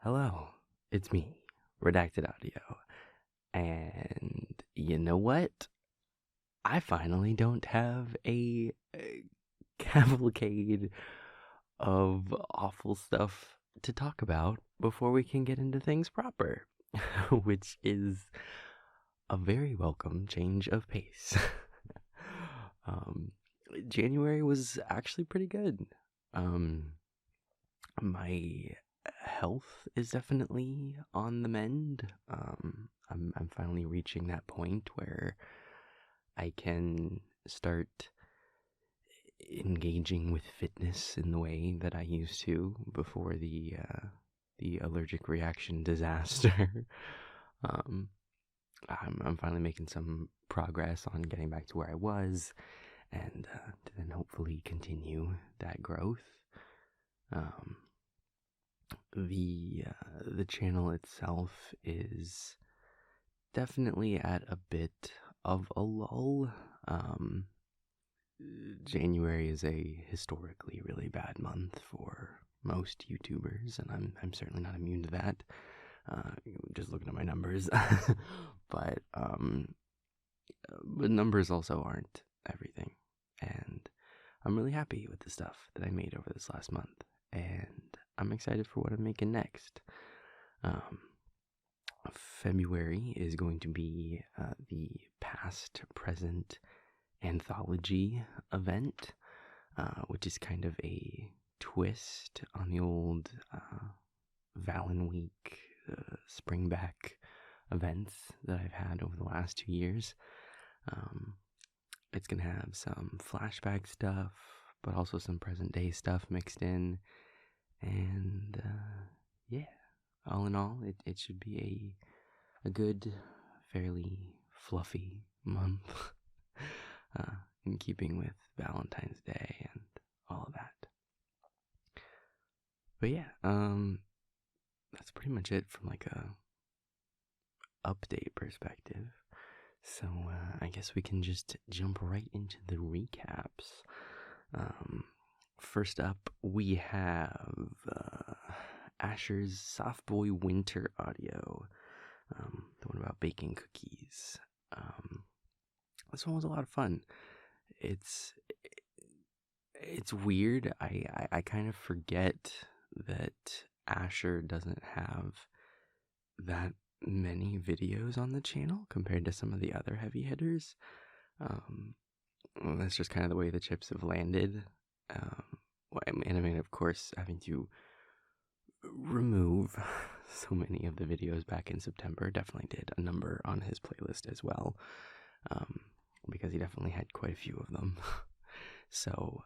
Hello, it's me, Redacted Audio. And you know what? I finally don't have a cavalcade of awful stuff to talk about before we can get into things proper, which is a very welcome change of pace. um, January was actually pretty good. Um, my health is definitely on the mend. I'm finally reaching that point where I can start engaging with fitness in the way that I used to before the allergic reaction disaster. um, I'm finally making some progress on getting back to where I was, and to then hopefully continue that growth. Um, the channel itself is definitely at a bit of a lull. Um, January is a historically really bad month for most YouTubers, and I'm certainly not immune to that. Just looking at my numbers, but but numbers also aren't everything, and I'm really happy with the stuff that I made over this last month, and I'm excited for what I'm making next. Um, February is going to be the past present anthology event, which is kind of a twist on the old Valen Week springback events that I've had over the last 2 years. Um, it's going to have some flashback stuff, but also some present day stuff mixed in. And yeah, all in all, it should be a good, fairly fluffy month, in keeping with Valentine's Day and all of that. But yeah, that's pretty much it from like a update perspective. So I guess we can just jump right into the recaps. Um, First up, we have Asher's Soft Boy Winter audio, the one about baking cookies. This one was a lot of fun. It's it's weird. I kind of forget that Asher doesn't have that many videos on the channel compared to some of the other heavy hitters. Well, that's just kind of the way the chips have landed. And I mean, of course, having to remove so many of the videos back in September definitely did a number on his playlist as well, because he definitely had quite a few of them. So,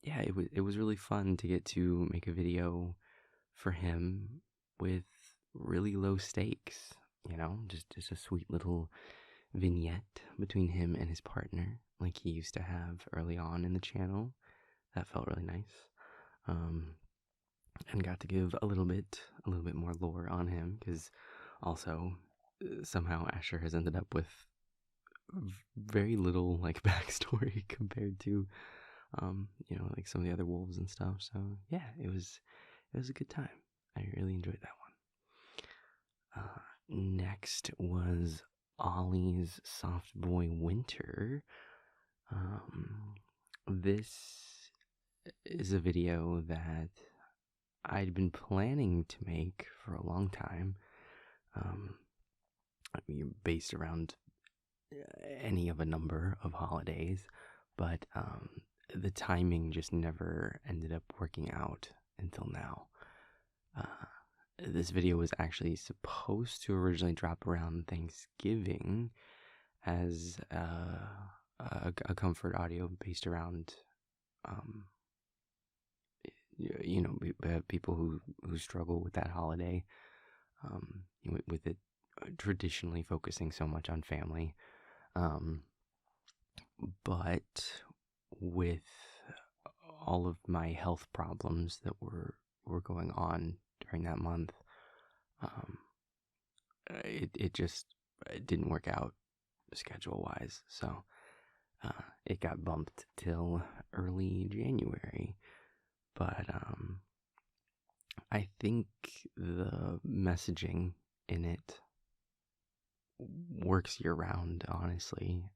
yeah, it was really fun to get to make a video for him with really low stakes. Just a sweet little vignette between him and his partner, like he used to have early on in the channel. That felt really nice. And got to give a little bit more lore on him, because also somehow Asher has ended up with very little like backstory compared to like some of the other wolves and stuff. So yeah, it was a good time. I really enjoyed that one. Next was Ollie's Soft Boy Winter. This is a video that I'd been planning to make for a long time. I mean, based around any of a number of holidays, but the timing just never ended up working out until now. This video was actually supposed to originally drop around Thanksgiving as a comfort audio based around, people who struggle with that holiday, with it traditionally focusing so much on family. But with all of my health problems that were going on during that month, it just didn't work out schedule wise. So it got bumped till early January. But I think the messaging in it works year round, honestly.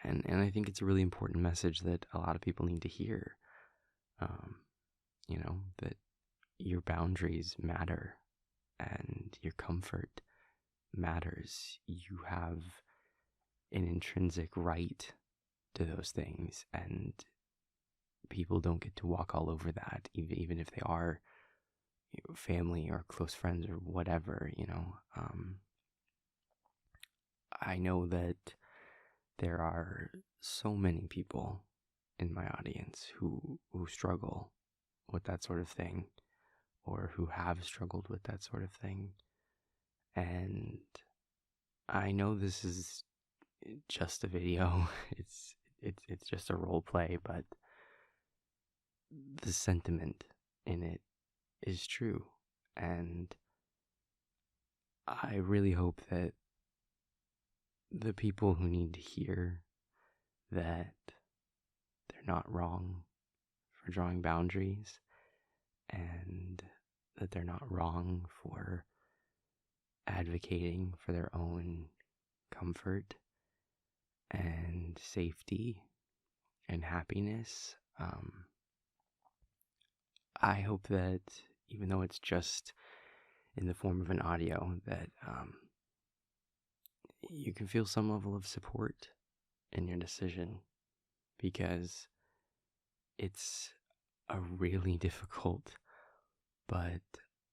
And I think it's a really important message that a lot of people need to hear. Um, that your boundaries matter and your comfort matters. You have an intrinsic right to those things, and people don't get to walk all over that, even if they are family or close friends or whatever. I know that there are so many people in my audience who struggle with that sort of thing, or who have struggled with that sort of thing. And I know this is just a video. It's just a role play, but the sentiment in it is true. And I really hope that the people who need to hear that they're not wrong for drawing boundaries, and that they're not wrong for advocating for their own comfort and safety and happiness. I hope that even though it's just in the form of an audio, that you can feel some level of support in your decision, because it's a really difficult but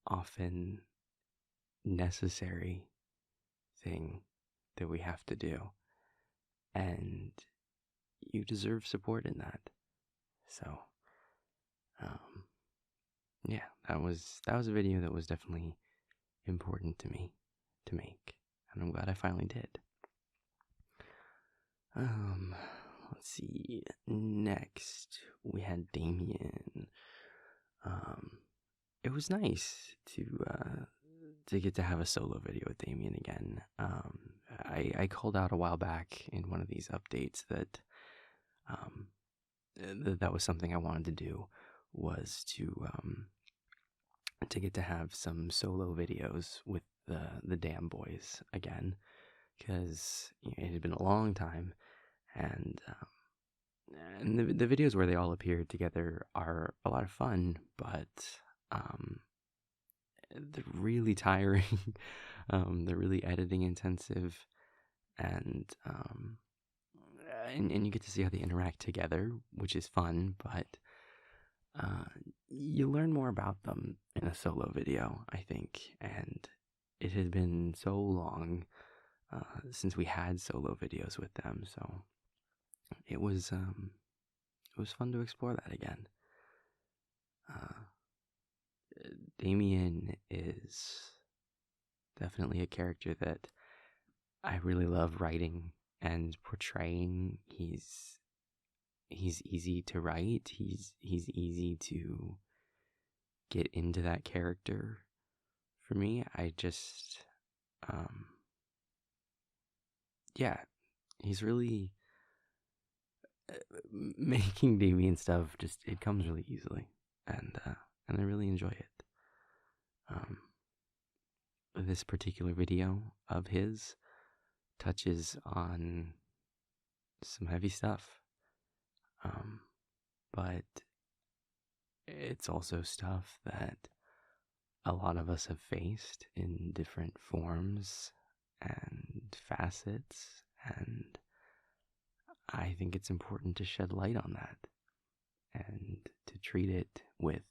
often necessary thing that we have to do, and you deserve support in that. So yeah, that was a video that was definitely important to me to make, and I'm glad I finally did. Let's see. Next, we had Damien. It was nice to get to have a solo video with Damien again. I called out a while back in one of these updates that that was something I wanted to do, was to get to have some solo videos with the Damn Boys again, because it had been a long time, and the videos where they all appear together are a lot of fun, but they're really tiring. They're really editing intensive, and you get to see how they interact together, which is fun, but you learn more about them in a solo video, I think. And it had been so long since we had solo videos with them, so it was fun to explore that again. Damien is definitely a character that I really love writing and portraying. He's easy to write. He's easy to get into that character. For me, I just yeah, he's really making Damien stuff. Just, it comes really easily, and I really enjoy it. This particular video of his touches on some heavy stuff, but it's also stuff that a lot of us have faced in different forms and facets, and I think it's important to shed light on that and to treat it with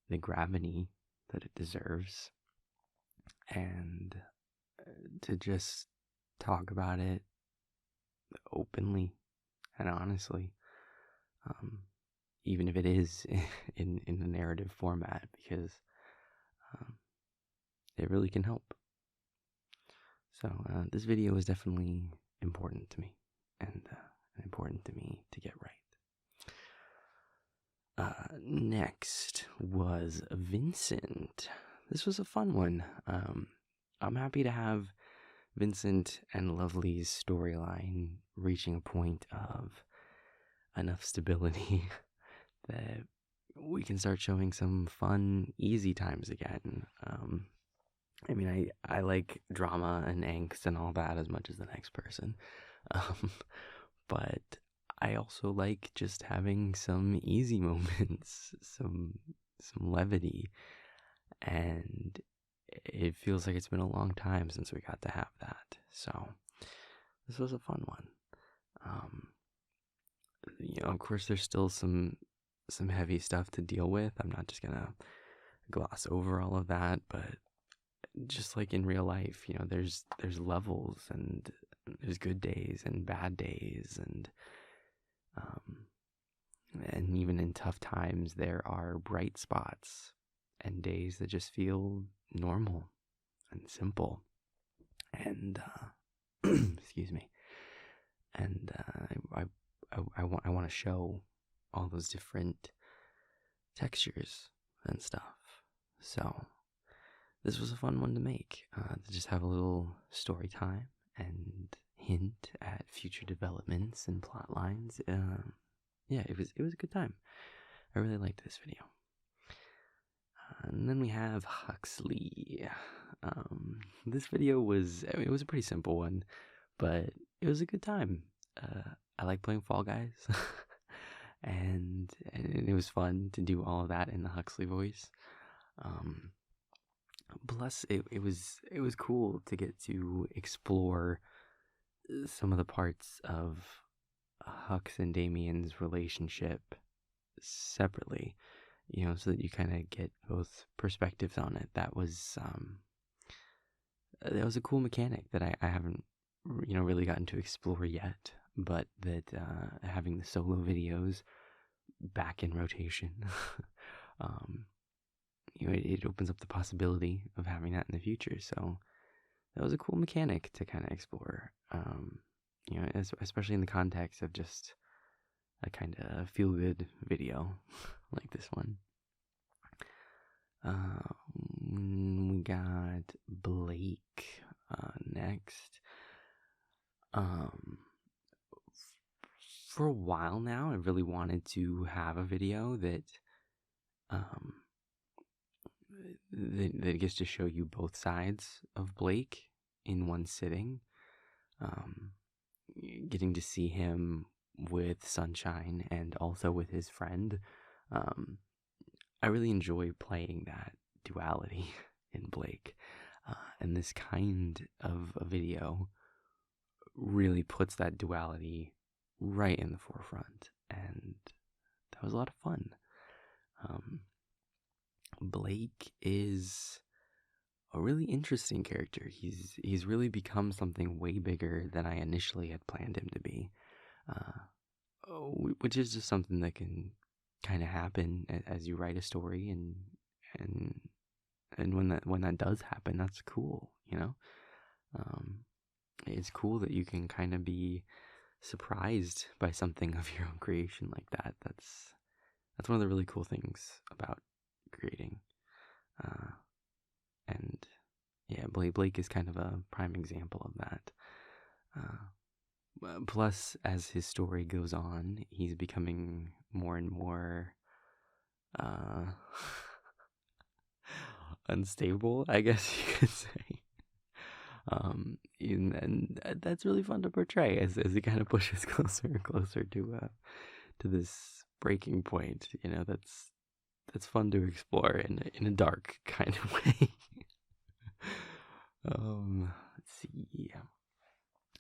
the gravity that it deserves, and to just talk about it openly and honestly, even if it is in the narrative format, because it really can help. So this video is definitely important to me, and important to me to get right. Next was Vincent. This was a fun one. I'm happy to have Vincent and Lovely's storyline reaching a point of enough stability that we can start showing some fun, easy times again. I mean, I like drama and angst and all that as much as the next person. Um, but I also like just having some easy moments, some levity, and it feels like it's been a long time since we got to have that. So this was a fun one. Um, of course, there's still some heavy stuff to deal with. I'm not just gonna gloss over all of that, but just like in real life, there's levels, and there's good days and bad days, um, and even in tough times, there are bright spots and days that just feel normal and simple. And excuse me. And I want to show all those different textures and stuff. So this was a fun one to make, to just have a little story time and hint at future developments and plot lines. Yeah, it was a good time. I really liked this video. And then we have Huxley. This video was a pretty simple one, but it was a good time. I like playing Fall Guys, and it was fun to do all of that in the Huxley voice. Plus, it was cool to get to explore some of the parts of Hux and Damien's relationship separately, so that you kind of get both perspectives on it. That was a cool mechanic that I haven't really gotten to explore yet, but that having the solo videos back in rotation, it opens up the possibility of having that in the future. So that was a cool mechanic to kind of explore, especially in the context of just a kind of feel-good video like this one. We got Blake next. For a while now, I really wanted to have a video that gets to show you both sides of Blake in one sitting. Getting to see him with Sunshine and also with his friend. I really enjoy playing that duality in Blake. And this kind of a video really puts that duality right in the forefront. And that was a lot of fun. Blake is a really interesting character. He's really become something way bigger than I initially had planned him to be, which is just something that can kind of happen as you write a story, and when that does happen, that's cool. It's cool that you can kind of be surprised by something of your own creation like that. That's one of the really cool things about creating. And yeah, Blake is kind of a prime example of that. Plus, as his story goes on, he's becoming more and more unstable, I guess you could say. And that's really fun to portray as he kind of pushes closer and closer to this breaking point. That's fun to explore in a dark kind of way. Let's see.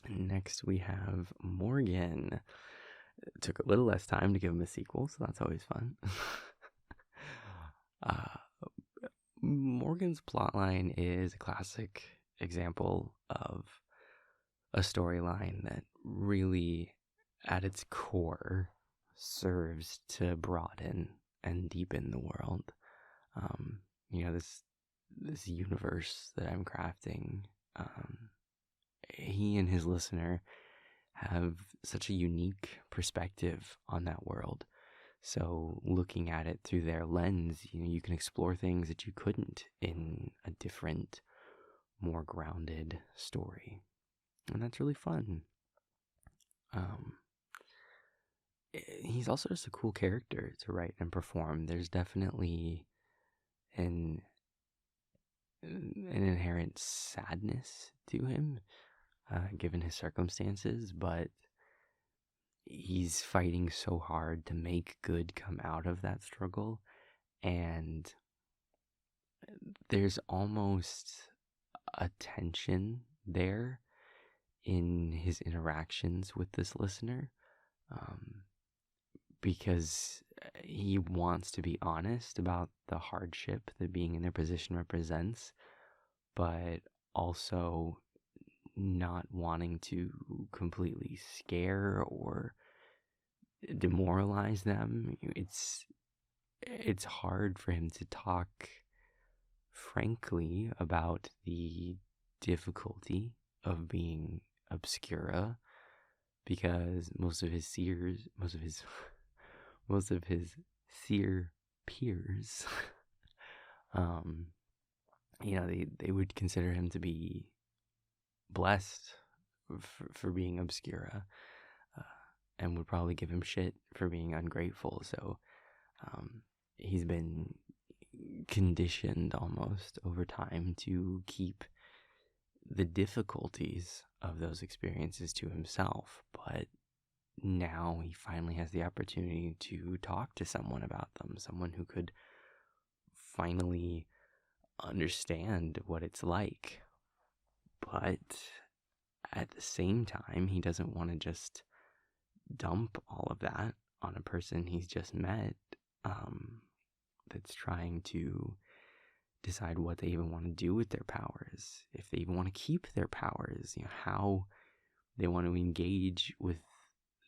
Next we have Morgan. It took a little less time to give him a sequel, so that's always fun. Morgan's plotline is a classic example of a storyline that really, at its core, serves to broaden and deepen the world. This universe that I'm crafting, he and his listener have such a unique perspective on that world. So looking at it through their lens, you can explore things that you couldn't in a different, more grounded story. And that's really fun. he's also just a cool character to write and perform. There's definitely an inherent sadness to him, given his circumstances, but he's fighting so hard to make good come out of that struggle, and there's almost a tension there in his interactions with this listener, um, because he wants to be honest about the hardship that being in their position represents, but also not wanting to completely scare or demoralize them. It's hard for him to talk frankly about the difficulty of being obscura, because most of his seer peers, um, they would consider him to be blessed for being obscura, and would probably give him shit for being ungrateful. So he's been conditioned almost over time to keep the difficulties of those experiences to himself, but now he finally has the opportunity to talk to someone about them, someone who could finally understand what it's like. But at the same time, he doesn't want to just dump all of that on a person he's just met, that's trying to decide what they even want to do with their powers, if they even want to keep their powers, how they want to engage with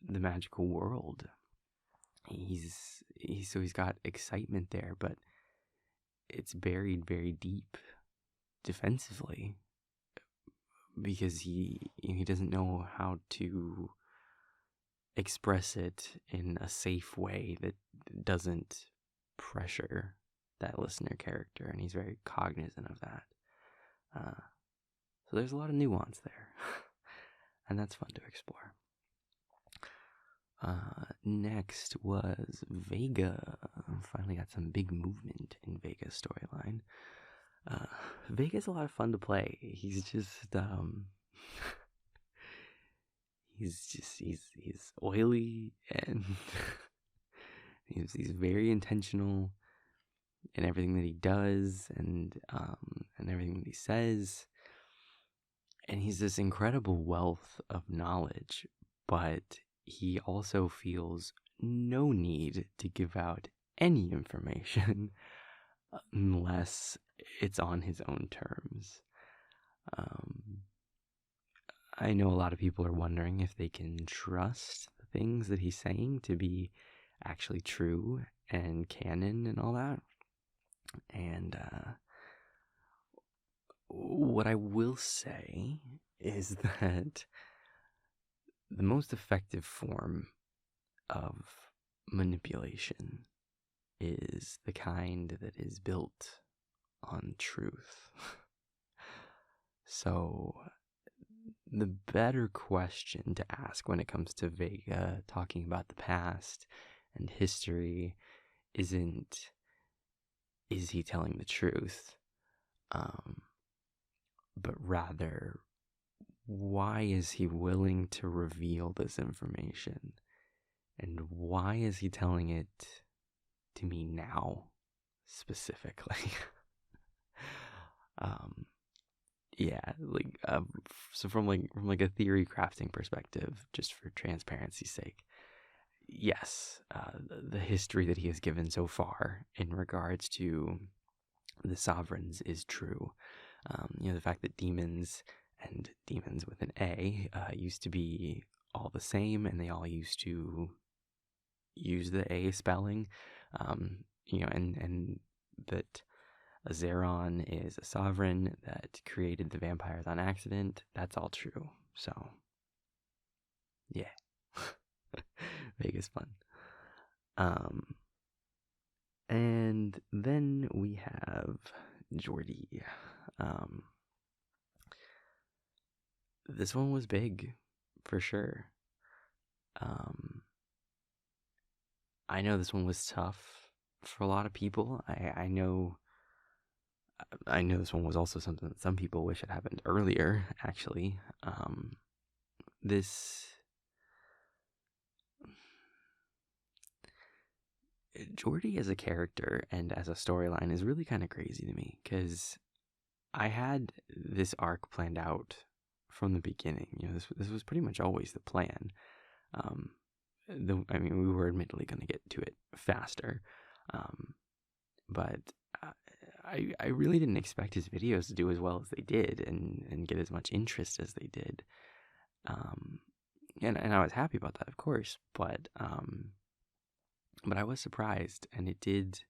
the magical world. He's got excitement there, but it's buried very deep defensively, because he doesn't know how to express it in a safe way that doesn't pressure that listener character, and he's very cognizant of that. So there's a lot of nuance there, and that's fun to explore. Next was Vega. Finally got some big movement in Vega's storyline. Vega's a lot of fun to play. He's just he's oily, and he's very intentional in everything that he does, and everything that he says. And he's this incredible wealth of knowledge, but he also feels no need to give out any information unless it's on his own terms. I know a lot of people are wondering if they can trust the things that he's saying to be actually true and canon and all that. And what I will say is that the most effective form of manipulation is the kind that is built on truth. So the better question to ask when it comes to Vega talking about the past and history isn't, is he telling the truth? But rather, why is he willing to reveal this information? And why is he telling it to me now, specifically? So from a theory crafting perspective, just for transparency's sake, yes, the history that he has given so far in regards to the sovereigns is true. The fact that demons, and demons with an A, used to be all the same, and they all used to use the A spelling, and that Azeron is a sovereign that created the vampires on accident. That's all true. So, yeah. Vegas fun. And then we have Jordy. This one was big, for sure. I know this one was tough for a lot of people. I know this one was also something that some people wish had happened earlier, actually. This Jordy as a character and as a storyline is really kind of crazy to me, because I had this arc planned out from the beginning. This was pretty much always the plan. Um, we were admittedly going to get to it faster, but I really didn't expect his videos to do as well as they did, and get as much interest as they did. Um, and I was happy about that, of course, but I was surprised, and it did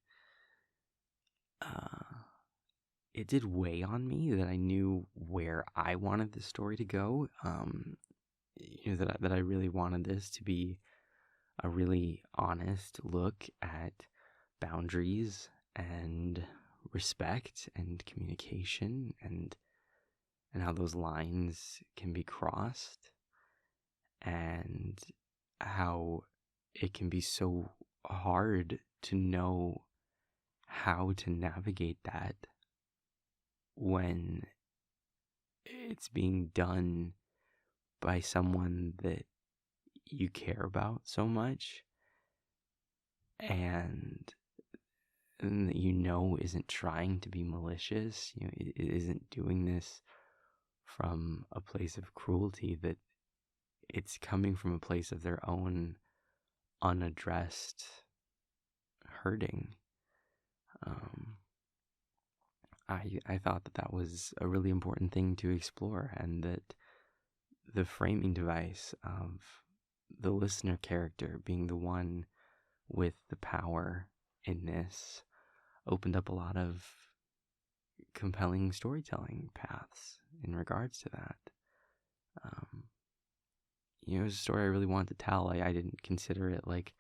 weigh on me that I knew where I wanted the story to go. That I really wanted this to be a really honest look at boundaries and respect and communication, and how those lines can be crossed, and how it can be so hard to know how to navigate that when it's being done by someone that you care about so much, and that isn't trying to be malicious, it isn't doing this from a place of cruelty, that it's coming from a place of their own unaddressed hurting. I thought that was a really important thing to explore, and that the framing device of the listener character being the one with the power in this opened up a lot of compelling storytelling paths in regards to that. It was a story I really wanted to tell. I didn't consider it like,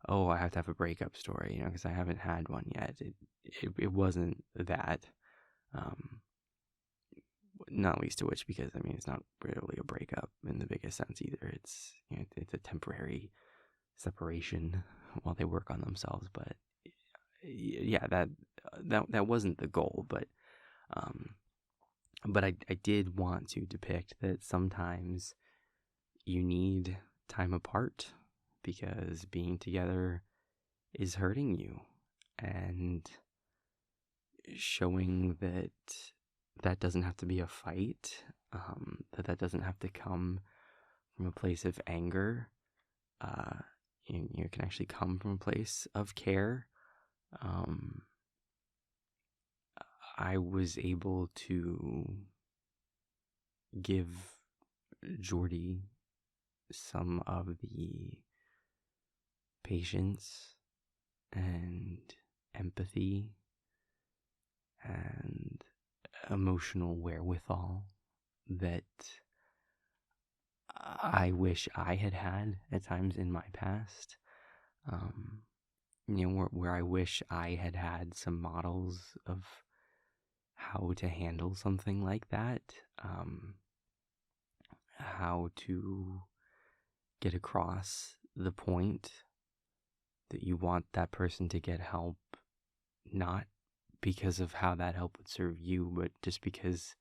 oh, I have to have a breakup story, because I haven't had one yet. It wasn't that. Not least of which because, it's not really a breakup in the biggest sense either. It's it's a temporary separation while they work on themselves. But yeah, that wasn't the goal. But I did want to depict that sometimes you need time apart, because being together is hurting you, and showing that doesn't have to be a fight, that doesn't have to come from a place of anger. You can actually come from a place of care. I was able to give Jordy some of the patience and empathy and emotional wherewithal that I wish I had had at times in my past. Where I wish I had had some models of how to handle something like that, how to get across the point that you want that person to get help, not because of how that help would serve you, but just because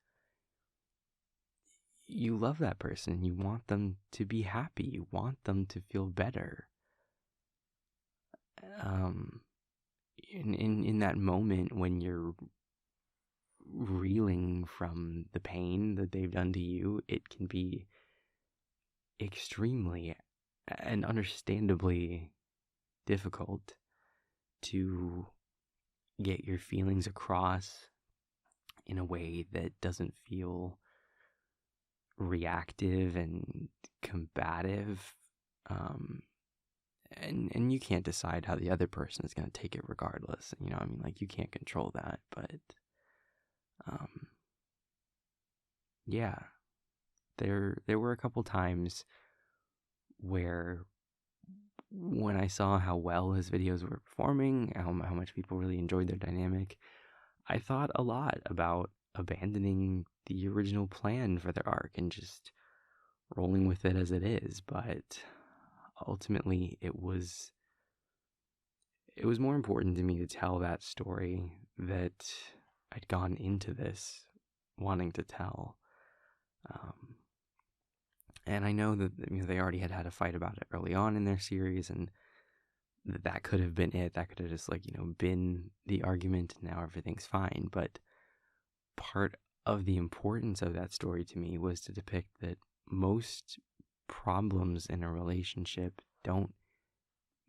you love that person. You want them to be happy. You want them to feel better. In that moment when you're reeling from the pain that they've done to you, it can be extremely and understandably difficult to get your feelings across in a way that doesn't feel reactive and combative. And you can't decide how the other person is going to take it regardless. You can't control that. But yeah, there were a couple times where, when I saw how well his videos were performing, how much people really enjoyed their dynamic, I thought a lot about abandoning the original plan for their arc and just rolling with it as it is. But ultimately, it was it was more important to me to tell that story that I'd gone into this wanting to tell. And I know that they already had a fight about it early on in their series, and that could have been it. That could have just been the argument, and now everything's fine. But part of the importance of that story to me was to depict that most problems in a relationship don't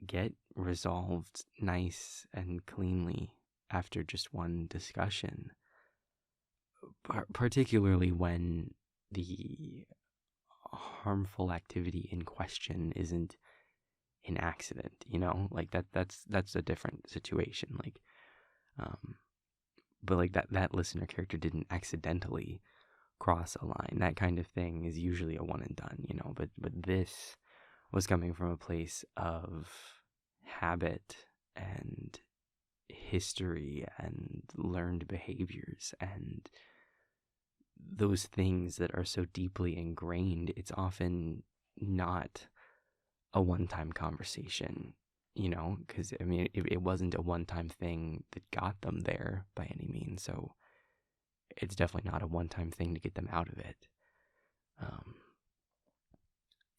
get resolved nice and cleanly after just one discussion, particularly when the harmful activity in question isn't an accident, that's a different situation. But that listener character didn't accidentally cross a line. That kind of thing is usually a one and done, but this was coming from a place of habit and history and learned behaviors, and those things that are so deeply ingrained. It's often not a one-time conversation, because it wasn't a one-time thing that got them there by any means. So it's definitely not a one-time thing to get them out of it.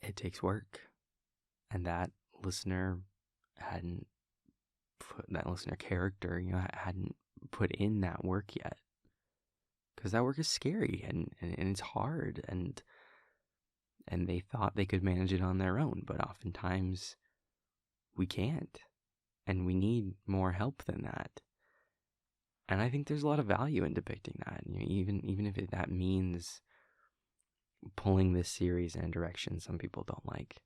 It takes work, and that listener character, hadn't put in that work yet, because that work is scary and it's hard, and they thought they could manage it on their own, but oftentimes we can't, and we need more help than that. And I think there's a lot of value in depicting that, even if that means pulling this series in a direction some people don't like.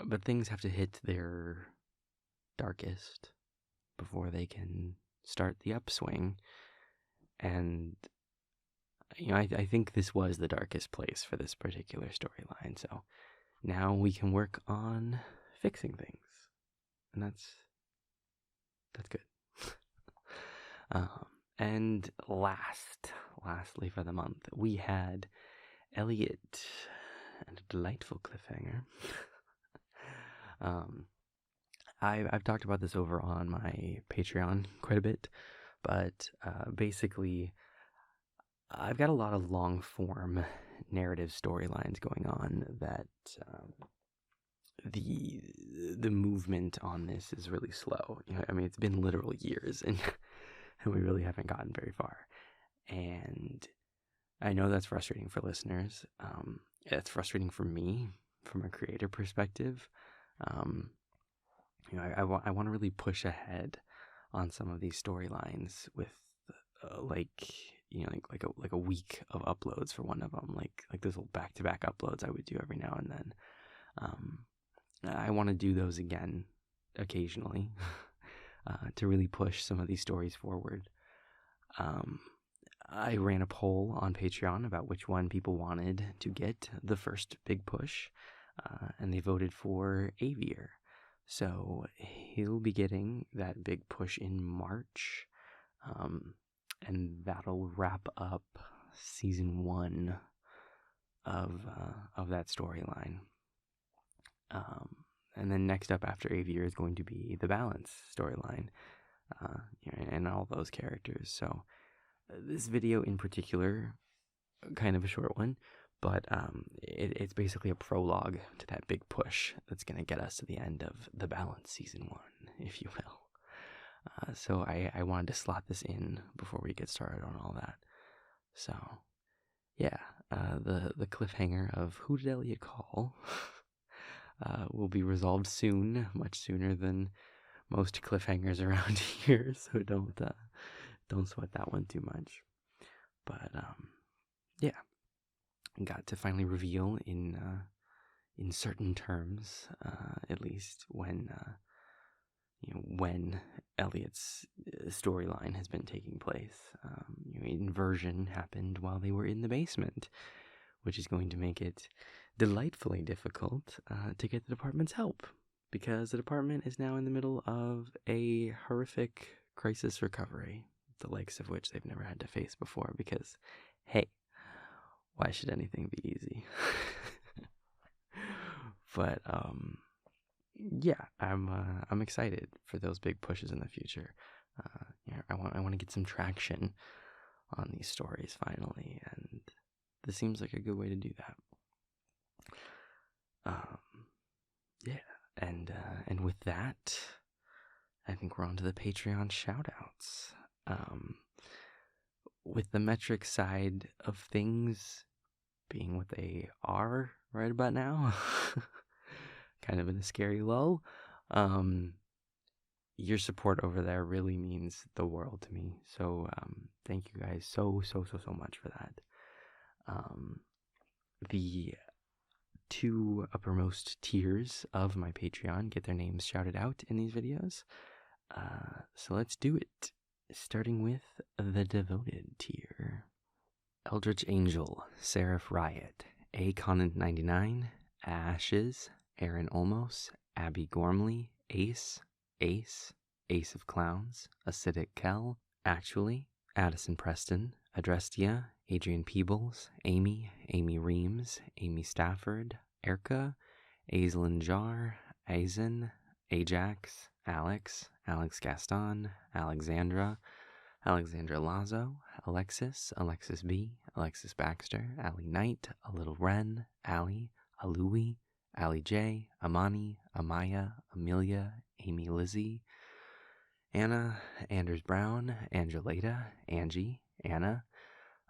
But things have to hit their darkest before they can start the upswing. And I think this was the darkest place for this particular storyline. So now we can work on fixing things, and that's good. And lastly for the month, we had Elliot and a delightful cliffhanger. I've talked about this over on my Patreon quite a bit, but basically, I've got a lot of long form narrative storylines going on that the movement on this is really slow. It's been literal years, and we really haven't gotten very far. And I know that's frustrating for listeners. It's frustrating for me from a creator perspective. I want to really push ahead on some of these storylines with like a week of uploads for one of them, like those little back-to-back uploads I would do every now and then. I want to do those again occasionally to really push some of these stories forward. I ran a poll on Patreon about which one people wanted to get the first big push, and they voted for Avier. So he'll be getting that big push in March, and that'll wrap up season 1 of that storyline. And then next up after Avier is going to be the balance storyline, and all those characters. So this video in particular, kind of a short one, but it's basically a prologue to that big push that's going to get us to the end of the balance season 1, if you will. So I wanted to slot this in before we get started on all that. So yeah, the cliffhanger of who did Elliot call will be resolved soon, much sooner than most cliffhangers around here. So don't sweat that one too much. But yeah, got to finally reveal in certain terms, at least when Elliot's storyline has been taking place. Inversion happened while they were in the basement, which is going to make it delightfully difficult to get the department's help, because the department is now in the middle of a horrific crisis recovery, the likes of which they've never had to face before, because, hey, why should anything be easy? But yeah, I'm excited for those big pushes in the future. Yeah, I want to get some traction on these stories finally, and this seems like a good way to do that. Um, yeah, and with that, I think we're on to the Patreon shoutouts. With the metric side of things being what they are right about now, kind of in a scary lull. Your support over there really means the world to me. So thank you guys so much for that. The two uppermost tiers of my Patreon get their names shouted out in these videos. So let's do it. Starting with the devoted tier. Eldritch Angel, Seraph Riot, A. Conan99, Ashes, Aaron Olmos, Abby Gormley, Ace, Ace of Clowns, Acidic Kel, Actually, Addison Preston, Adrestia, Adrian Peebles, Amy Reams, Amy Stafford, Erica, Aislinn Jar, Aizen, Ajax, Alex Gaston, Alexandra Lazo, Alexis B, Alexis Baxter, Allie Knight, A Little Wren, Allie, Alui, Allie J, Amani, Amaya, Amelia, Amy Lizzie, Anna, Anders Brown, Angelita, Angie, Anna,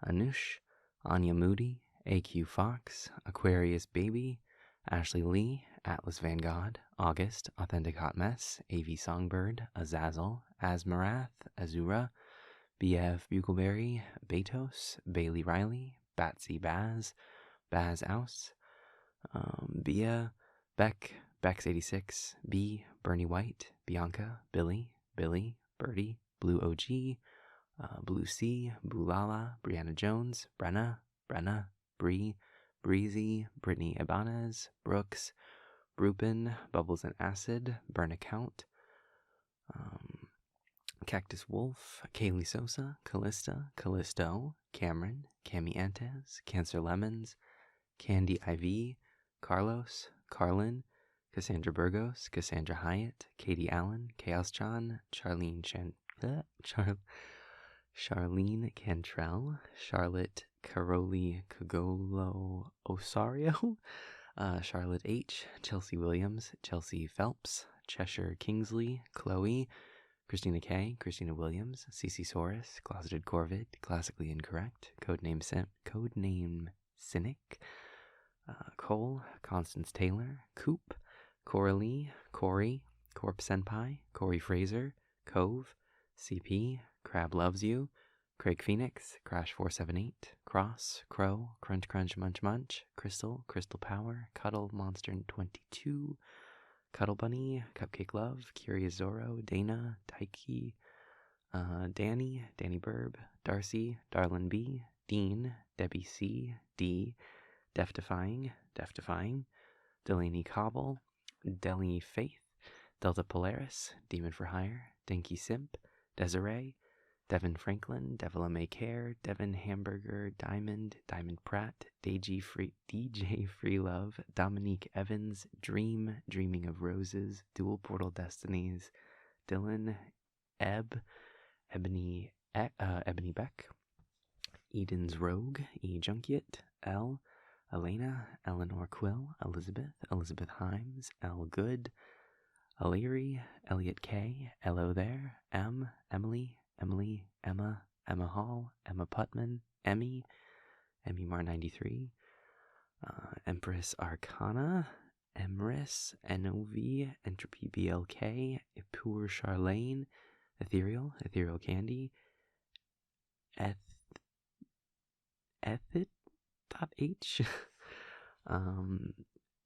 Anush, Anya Moody, AQ Fox, Aquarius Baby, Ashley Lee, Atlas Van God, August, Authentic Hot Mess, AV Songbird, Azazel, Asmarath, Azura, BF Bugleberry, Betos, Bailey Riley, Batsy Baz, Baz Aus, Bia, Beck, Bex86, B, Bernie White, Bianca, Billy, Birdie, Blue OG, Blue C, Bulala, Brianna Jones, Brenna, Bree, Breezy, Brittany Ibanez, Brooks, Brupin, Bubbles and Acid, Burn Account, Cactus Wolf, Kaylee Sosa, Callista, Callisto, Cameron, Cami Antes, Cancer Lemons, Candy IV, Carlos, Carlin, Cassandra Burgos, Cassandra Hyatt, Katie Allen, Chaos John, Charlene Cantrell, Charlotte Caroli Cagolo Osario, Charlotte H, Chelsea Williams, Chelsea Phelps, Cheshire Kingsley, Chloe, Christina K, Christina Williams, CC Saurus, Closeted Corvid, Classically Incorrect, Codename Cynic, Cole, Constance Taylor, Coop, Coralie, Corey, Corp Senpai, Corey Fraser, Cove, CP, Crab Loves You, Craig Phoenix, Crash478, Cross, Crow, Crunch Munch, Crystal Power, Cuddle Monster 22, Cuddle Bunny, Cupcake Love, Curious Zorro, Dana, Taiki, Danny Burb, Darcy, Darlin B, Dean, Debbie C, D, Death Defying, Delaney Cobble, Deli Faith, Delta Polaris, Demon for Hire, Dinky Simp, Desiree, Devin Franklin, Devil May Care, Devin Hamburger, Diamond Pratt, DJ Free Love, Dominique Evans, Dreaming of Roses, Dual Portal Destinies, Dylan, Ebony Beck, Eden's Rogue, E Junkiet, L, Elena, Eleanor Quill, Elizabeth Himes, L Good, O'Leary, Elliot K, Hello There, M, Emily, Emma Hall, Emma Putman, Emmy Mar 93, Empress Arcana, Emrys, NOV, Entropy BLK, Epur Charlane, Ethereal Candy, Ethit.h,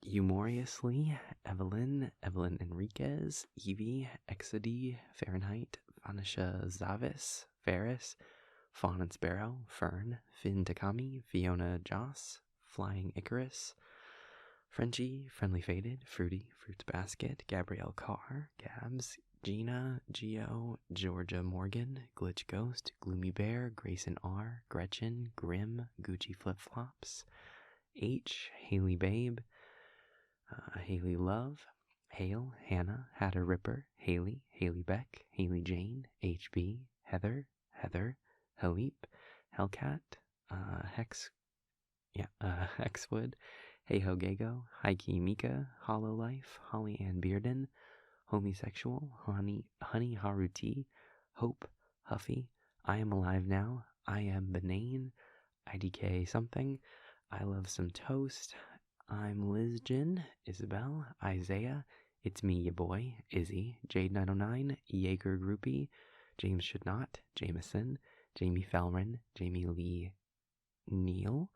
Humorously, Evelyn Enriquez, Evie, Exody, Fahrenheit, Vanisha Zavis, Ferris, Fawn and Sparrow, Fern, Finn Takami, Fiona Joss, Flying Icarus, Frenchie, Friendly Faded, Fruity, Fruits Basket, Gabrielle Carr, Gabs, Gina, Geo, Georgia Morgan, Glitch Ghost, Gloomy Bear, Grayson R, Gretchen, Grim, Gucci Flip Flops, H, Haley Babe, Haley Love, Hale, Hannah, Hatter Ripper, Haley, Haley Beck, Haley Jane, HB, Heather, Heather, Halip, Hellcat, Hex, Hexwood, Hey Ho Gago, Heike Mika, Hollow Life, Holly Ann Bearden, Homosexual, Honey Haruti, Hope, Huffy, I Am Alive Now, I Am Benane, IDK something, I Love Some Toast, I'm Liz Jin, Isabel, Isaiah, It's Me, Ya Boy, Izzy, Jade909, Jaeger Groupie, James Should Not, Jameson, Jamie Felrin, Jamie Lee Neal,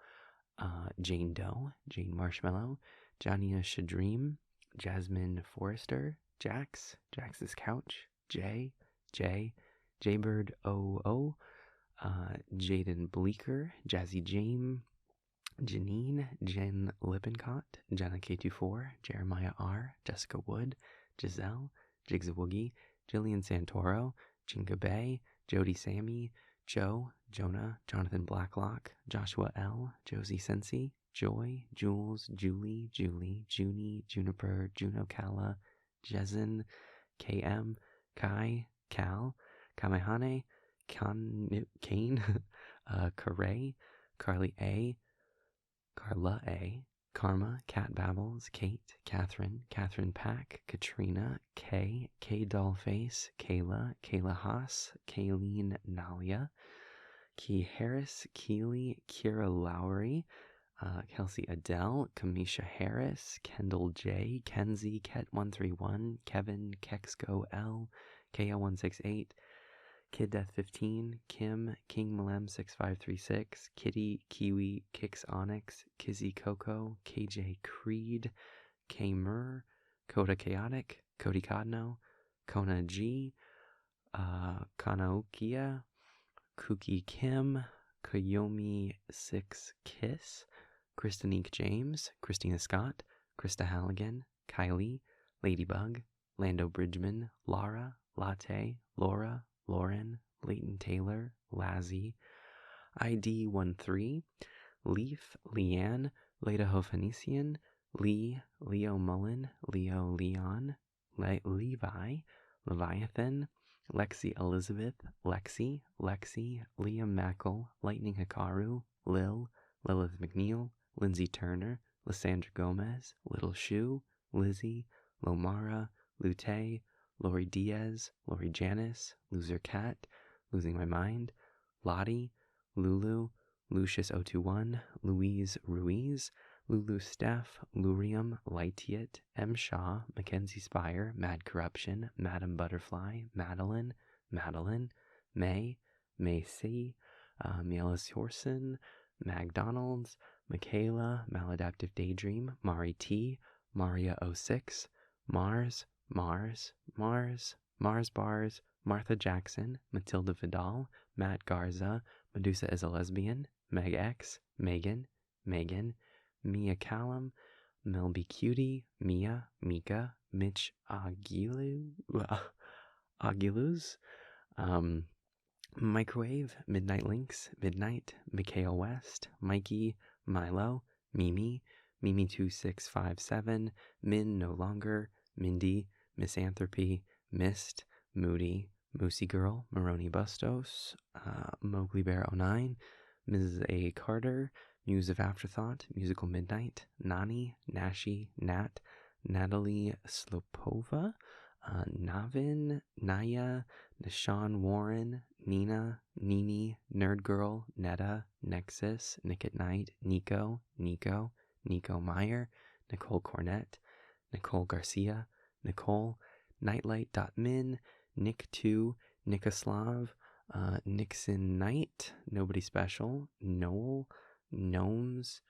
Jane Doe, Jane Marshmallow, Jania Shadream, Jasmine Forrester, Jax's Couch, Jaybird 00, Jaden Bleeker, Jazzy James, Janine, Jen Lippincott, Jenna K24, Jeremiah R, Jessica Wood, Giselle, Jigs of Woogie, Jillian Santoro, Jinga Bay, Jody Sammy, Joe, Jonah, Jonathan Blacklock, Joshua L, Josie Sensi, Joy, Jules, Julie, Junie, Juniper, Juno Kala, Jezen, KM, Kai, Cal, Kamehane, Kane, Karay, Carly A, Carla A, Karma, Cat Babbles, Kate, Catherine, Catherine Pack, Katrina, K, Dollface, Kayla Haas, Kayleen Nalia, Key Harris, Keely, Kira Lowry, Kelsey Adele, Kamisha Harris, Kendall J, Kenzie, Ket131, Kevin, Kexco L, KL168, Kid Death 15, Kim, King Malem 6536, Kitty, Kiwi, Kix Onyx, Kizzy Coco, KJ Creed, K Mur, Coda Chaotic, Cody Codno, Kona G, Kanaokia, Kuki Kim, Kayomi 6 Kiss, Kristanique James, Christina Scott, Krista Halligan, Kylie, Ladybug, Lando Bridgman, Lara, Latte, Laura, Lauren, Leighton Taylor, Lazzie, ID13, Leaf, Leanne, Leda Hofenician, Lee, Leo Mullen, Leo Leon, Levi, Leviathan, Lexi Elizabeth, Lexi, Liam Mackle, Lightning Hikaru, Lilith McNeil, Lindsay Turner, Lysandra Gomez, Little Shoe, Lizzie, Lomara, Lute, Lori Diaz, Lori Janice, Loser Cat, Losing My Mind, Lottie, Lulu, Lucius021, Louise Ruiz, Lulu Steph, Lurium, Lightiet, M. Shaw, Mackenzie Spire, Mad Corruption, Madam Butterfly, Madeline, May C, Mielis Horson, McDonald's, Michaela, Maladaptive Daydream, Mari T, Maria06, Mars Bars, Martha Jackson, Matilda Vidal, Matt Garza, Medusa is a Lesbian, Meg X, Megan, Mia Callum, Melby Cutie, Mia, Mika, Mitch Aguiluz, Microwave, Midnight Links, Midnight, Mikhail West, Mikey, Milo, Mimi2657, Min No Longer, Mindy, Misanthropy, Mist, Moody, Moosey Girl, Maroni Bustos, Mowgli Bear 09, Mrs. A. Carter, Muse of Afterthought, Musical Midnight, Nani, Nashi, Nat, Natalie Slopova, Navin, Naya, Nishan Warren, Nina, Nini, Nerd Girl, Netta, Nexus, Nick at Night, Nico Meyer, Nicole Cornett, Nicole Garcia, Nicole, Nightlight.min, Nick2, Nikoslav, Nixon Knight, Nobody Special, Noel, Gnomes,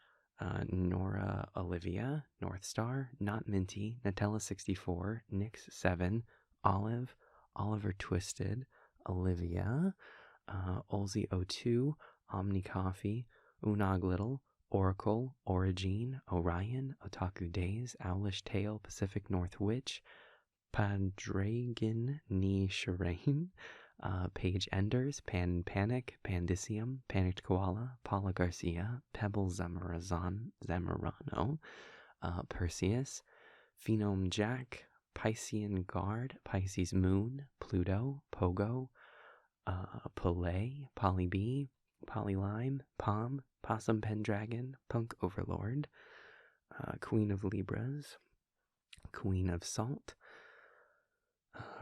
Nora Olivia, Northstar, Not Minty, Nutella64, Nix7, Oliver Twisted, Olivia, Olsey02, Omni Coffee, Unag Little, Oracle, Origin, Orion, Otaku Days, Owlish Tail, Pacific North Witch, Padragon Ni Shireen, Paige Enders, Panic, Pandicium, Panicked Koala, Paula Garcia, Pebble Zamarano, Perseus, Phenome Jack, Piscean Guard, Pisces Moon, Pluto, Pogo, Polay, Polly B, Polly Lime, Palm, Possum Pendragon, Punk Overlord, Queen of Libras, Queen of Salt,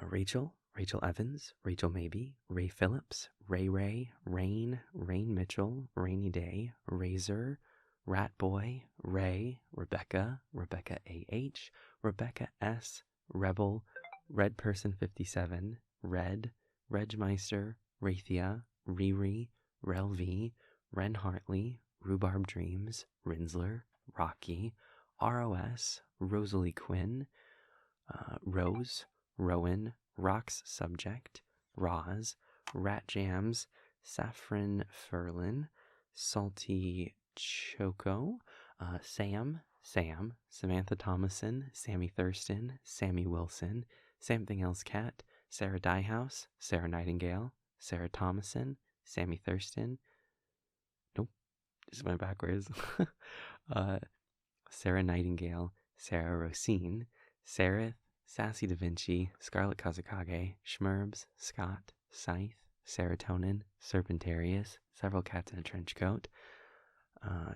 Rachel Evans, Rachel Maybe, Ray Phillips, Ray, Rain Mitchell, Rainy Day, Razor, Rat Boy, Ray, Rebecca AH, Rebecca S, Rebel, Red Person 57, Red, Regmeister, Rathia, Riri, Rel V, Ren Hartley, Rhubarb Dreams, Rinsler, Rocky, ROS, Rosalie Quinn, Rose, Rowan, Rock's Subject, Roz, Rat Jams, Saffron Ferlin, Salty Choco, Sam, Samantha Thomason, Sammy Thurston, Sammy Wilson, Something Else Cat, Sarah Diehouse, Sarah Nightingale, Sarah Thomason, Sammy Thurston. Nope, just went backwards. Sarah Nightingale, Sarah Rosine, Sereth, Sassy Da Vinci, Scarlet Kazakage, Schmerbs, Scott, Scythe, Serotonin, Serpentarius, Several Cats in a Trench Coat,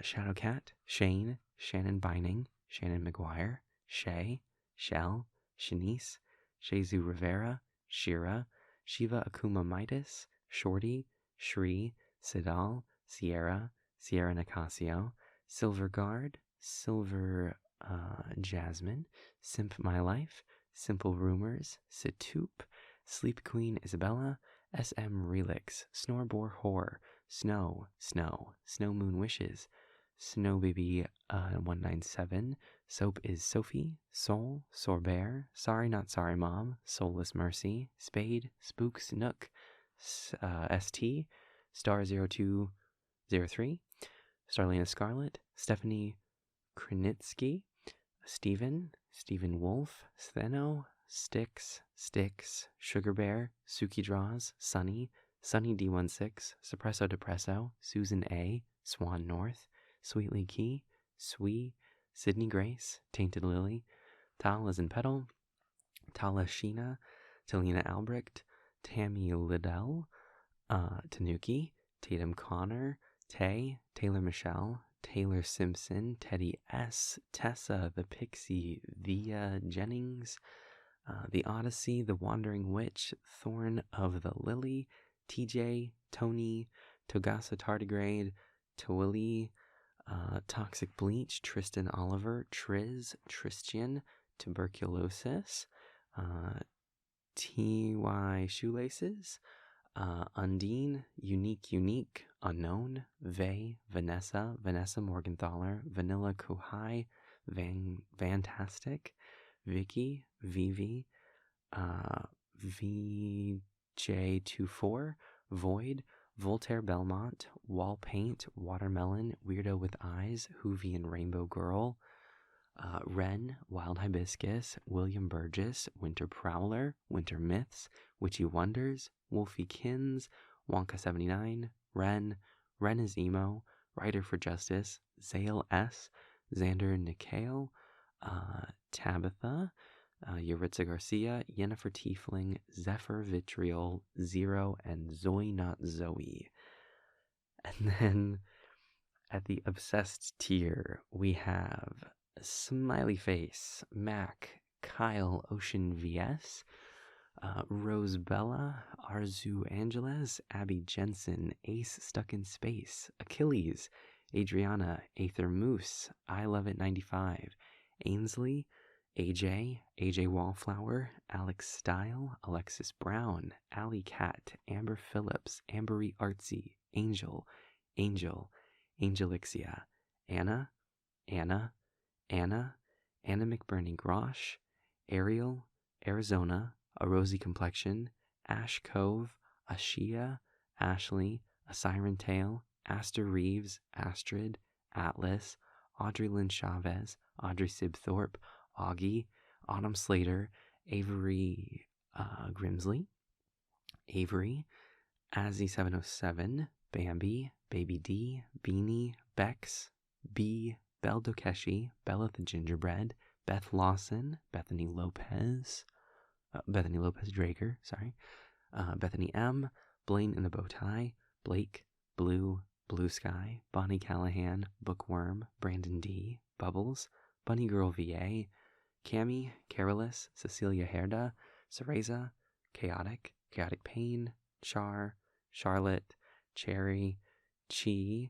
Shadowcat, Shane, Shannon Bining, Shannon McGuire, Shay, Shell, Shanice, Shezu Rivera, Shira, Shiva Akuma Midas, Shorty, Shri, Sidal, Sierra Nicasio, Silver Guard, Silver Jasmine, Simp My Life, Simple Rumors, Situp, Sleep Queen Isabella, SM Relix, Snorbore Whore, Snow Moon Wishes, Snow Baby 197, Soap is Sophie, Soul, Sorbear, Sorry Not Sorry Mom, Soulless Mercy, Spade, Spooks Nook, ST, Star 0203, Starlena Scarlet, Stephanie Krenitsky, Stephen Wolf, Stheno, Sticks, Sugar Bear, Suki Draws, Sunny D16, Suppresso Depresso, Susan A, Swan North, Sweetly Key, Swee, Sydney Grace, Tainted Lily, Tal as in Petal, Tala Sheena, Talina Albrecht, Tammy Liddell, Tanuki, Tatum Connor, Taylor Michelle, Taylor Simpson, Teddy S, Tessa the Pixie, Via Jennings, The Odyssey, The Wandering Witch, Thorn of the Lily, TJ, Tony, Togasa Tardigrade, Tawili, Toxic Bleach, Tristan Oliver, Tristian, Tuberculosis, TY Shoelaces, Undine, Unique, Unknown, Vanessa Morgenthaler, Vanilla Kuhai, Fantastic, Vicky, Vivi, VJ24, Void, Voltaire Belmont, Wall Paint, Watermelon, Weirdo with Eyes, Hoovian Rainbow Girl, Wren, Wild Hibiscus, William Burgess, Winter Prowler, Winter Myths, Witchy Wonders, Wolfie Kins, Wonka79, Ren is Emo, Writer for Justice, Zale S, Xander Nikhail, Tabitha, Yuritsa Garcia, Yennefer Tiefling, Zephyr Vitriol, Zero, and Zoe Not Zoe. And then at the obsessed tier, we have Smiley Face, Mac, Kyle, Ocean VS, Rose Bella, Arzu Angeles, Abby Jensen, Ace Stuck in Space, Achilles, Adriana, Aether Moose, I Love It 95, Ainsley, AJ Wallflower, Alex Style, Alexis Brown, Alley Cat, Amber Phillips, Ambery Artsy, Angel, Angelixia, Anna McBurney Grosh, Ariel, Arizona, A Rosy Complexion, Ash Cove, Ashia, Ashley, A Siren Tale, Aster Reeves, Astrid, Atlas, Audrey Lynn Chavez, Audrey Sibthorpe, Augie, Autumn Slater, Avery Grimsley, Avery, Azzy707, Bambi, Baby D, Beanie, Bex, B, Belle Dokeshi, Bella the Gingerbread, Beth Lawson, Bethany Lopez Draker, sorry, Bethany M, Blaine in the Bow Tie, Blake, Blue, Blue Sky, Bonnie Callahan, Bookworm, Brandon D, Bubbles, Bunny Girl VA, Cami, Carolus, Cecilia Herda, Cereza, Chaotic, Chaotic Pain, Char, Charlotte, Cherry, Chi,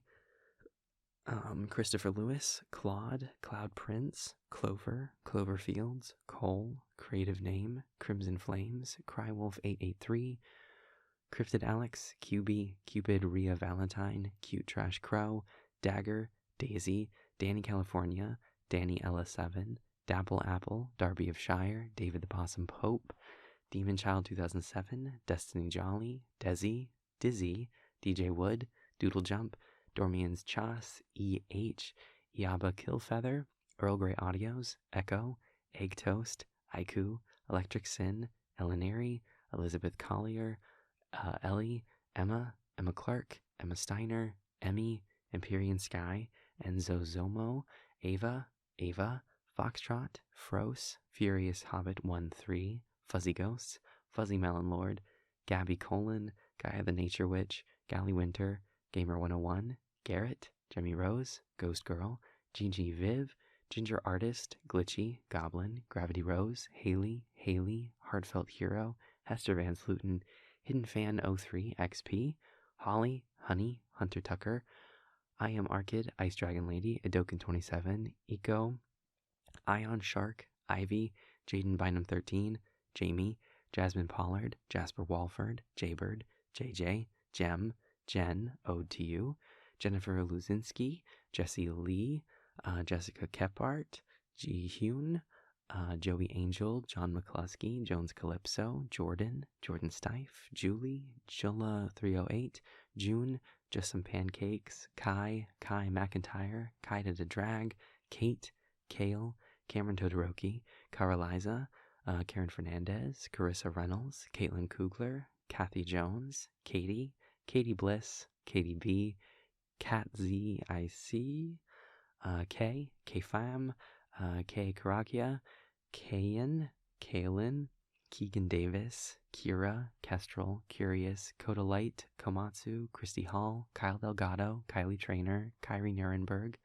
Christopher Lewis, Claude, Cloud Prince, Clover, Cloverfields, Cole, Creative Name, Crimson Flames, Crywolf883, Cryptid Alex, QB, Cupid, Rhea Valentine, Cute Trash Crow, Dagger, Daisy, Danny California, Danny Ella7, Dapple Apple, Darby of Shire, David the Possum Pope, Demon Child 2007, Destiny Jolly, Desi, Dizzy, DJ Wood, Doodle Jump, Dormian's Chas, EH, Iaba Killfeather, Earl Grey Audios, Echo, Egg Toast, Aiku, Electric Sin, Elinary, Elizabeth Collier, Ellie, Emma Clark, Emma Steiner, Emmy, Empyrean Sky, Enzo Zomo, Ava, Foxtrot, Fros, Furious Hobbit 1-3, Fuzzy Ghosts, Fuzzy Melon Lord, Gabby Colon, Gaia the Nature Witch, Gally Winter, Gamer 101, Garrett, Jemmy Rose, Ghost Girl, Gigi Viv, Ginger Artist, Glitchy, Goblin, Gravity Rose, Haley, Heartfelt Hero, Hester Van Sluten, Hidden Fan 03 XP, Holly, Honey, Hunter Tucker, I Am Arcid, Ice Dragon Lady, Adokin 27, Eco, Ion Shark, Ivy, Jaden Bynum 13, Jamie, Jasmine Pollard, Jasper Walford, Jaybird, JJ, Jem, Jen, Ode to You, Jennifer Luzinski, Jessie Lee, Jessica Kephart, Ji Hyun, Joey Angel, John McCluskey, Jones Calypso, Jordan Stife, Julie, Jilla 308, June, Just Some Pancakes, Kai McIntyre, Kai to the Drag, Kate, Kale, Cameron Todoroki, Caroliza, Karen Fernandez, Carissa Reynolds, Caitlin Kugler, Kathy Jones, Katie Bliss, Katie B, Kat ZIC, K Fam, K Karakia, Kayan, Kaylin, Keegan Davis, Kira, Kestrel, Curious, Kodalite, Komatsu, Christy Hall, Kyle Delgado, Kylie Trainer, Kyrie Nuremberg,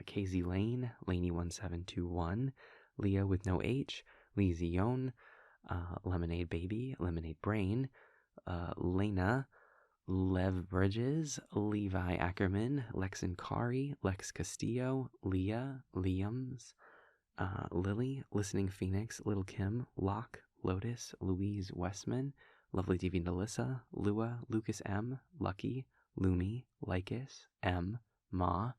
KZ Lane, Laney1721, Leah with no H, Lee Zion, Lemonade Baby, Lemonade Brain, Lena, Lev Bridges, Levi Ackerman, Lexan Kari, Lex Castillo, Leah, Liams, Lily, Listening Phoenix, Little Kim, Locke, Lotus, Louise Westman, Lovely TV Nelissa, Lua, Lucas M, Lucky, Lumi, Lycus, M, Ma,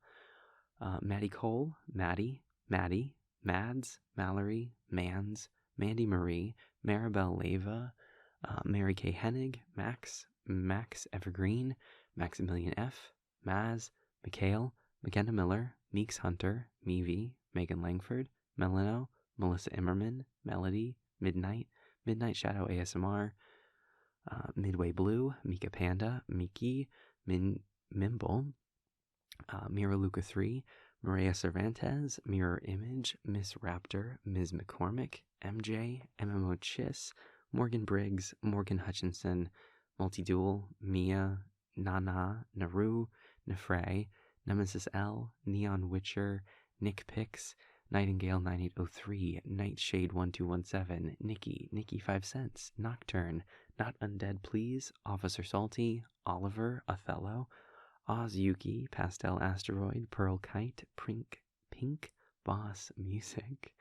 Maddie Cole, Maddie, Mads, Mallory, Mans, Mandy Marie, Maribel Leva, Mary Kay Hennig, Max Evergreen, Maximilian F, Maz, Mikhail, McKenna Miller, Meeks Hunter, Meavy, Megan Langford, Melano, Melissa Immerman, Melody, Midnight Shadow ASMR, Midway Blue, Mika Panda, Miki, Mimble, Mira Luca 3, Maria Cervantes, Mirror Image, Miss Raptor, Ms. McCormick, MJ, MMO Chiss, Morgan Briggs, Morgan Hutchinson, Multidual, Mia, Nana, Naru, Nefray, Nemesis L, Neon Witcher, Nick Pix, Nightingale 9803, Nightshade 1217, Nikki 5 cents, Nocturne, Not Undead Please, Officer Salty, Oliver, Othello, Oz Yuki, Pastel Asteroid, Pearl Kite, Pink, Boss Music,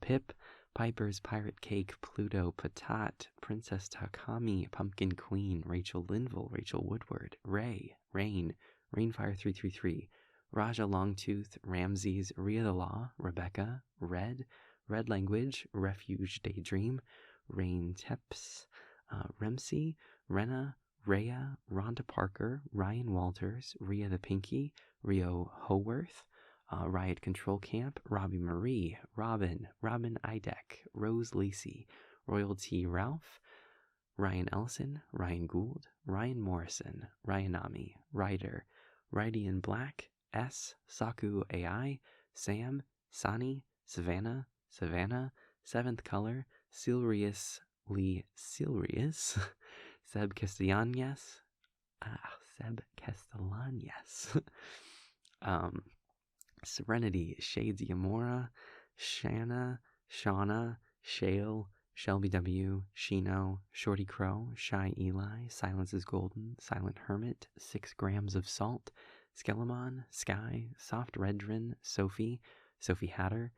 Pip, Piper's Pirate Cake, Pluto, Patat, Princess Takami, Pumpkin Queen, Rachel Linville, Rachel Woodward, Ray, Rainfire 333, Raja Longtooth, Ramses, Ria the Law, Rebecca, Red Language, Refuge Daydream, Rain Teps, Remsey, Rena, Rhea, Rhonda Parker, Ryan Walters, Ria the Pinky, Rio Howarth, Riot Control Camp, Robbie Marie, Robin Idek, Rose Lacey, Royalty Ralph, Ryan Ellison, Ryan Gould, Ryan Morrison, Ryanami, Ryder, Rydian Black, S, Saku AI, Sam, Sani, Savannah, Savannah, Seventh Color, Silriously Silrius, Seb Castellanes, Seb Castellanes, Serenity, Shades Yamora, Shanna, Shauna, Shale, Shelby W, Shino, Shorty Crow, Shy Eli, Silence is Golden, Silent Hermit, 6 grams of salt, Skelemon, Sky, Soft Redrin, Sophie, Sophie Hatter,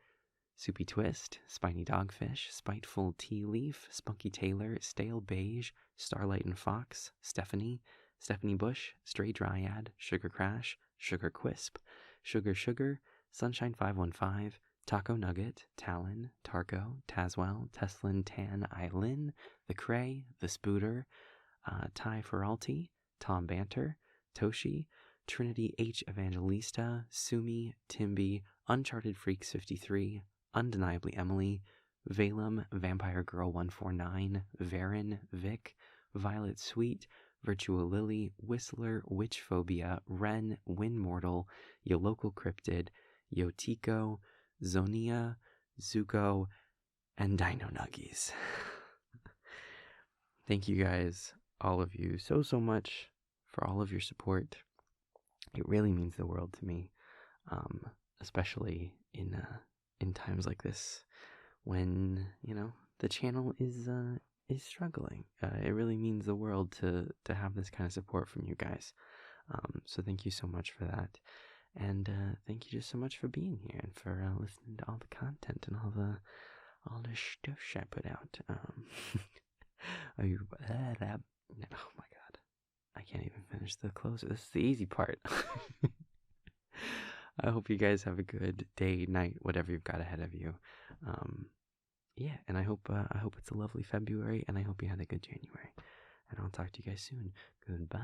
Soupy Twist, Spiny Dogfish, Spiteful Tea Leaf, Spunky Taylor, Stale Beige, Starlight and Fox, Stephanie, Stephanie Bush, Stray Dryad, Sugar Crash, Sugar Quisp, Sugar Sugar, Sunshine 515, Taco Nugget, Talon, Tarko, Tazwell, Teslin Tan Eileen, The Cray, The Spooter, Ty Feralti, Tom Banter, Toshi, Trinity H. Evangelista, Sumi, Timby, Uncharted Freaks 53, Undeniably Emily, Valem, Vampire Girl 149, Varen, Vic, Violet Sweet, Virtua Lily, Whistler, Witchphobia, Ren, Win Mortal, Yo Local Cryptid, Yotiko, Zonia, Zuko, and Dino Nuggies. Thank you guys, all of you, so much for all of your support. It really means the world to me, especially in times like this when the channel is struggling. It really means the world to have this kind of support from you guys. So thank you so much for that, and thank you just so much for being here and for listening to all the content and all the stuff I put out. Oh my god, I can't even finish the closer. This is the easy part. I hope you guys have a good day, night, whatever you've got ahead of you. Yeah, and I hope it's a lovely February, and I hope you had a good January. And I'll talk to you guys soon. Goodbye.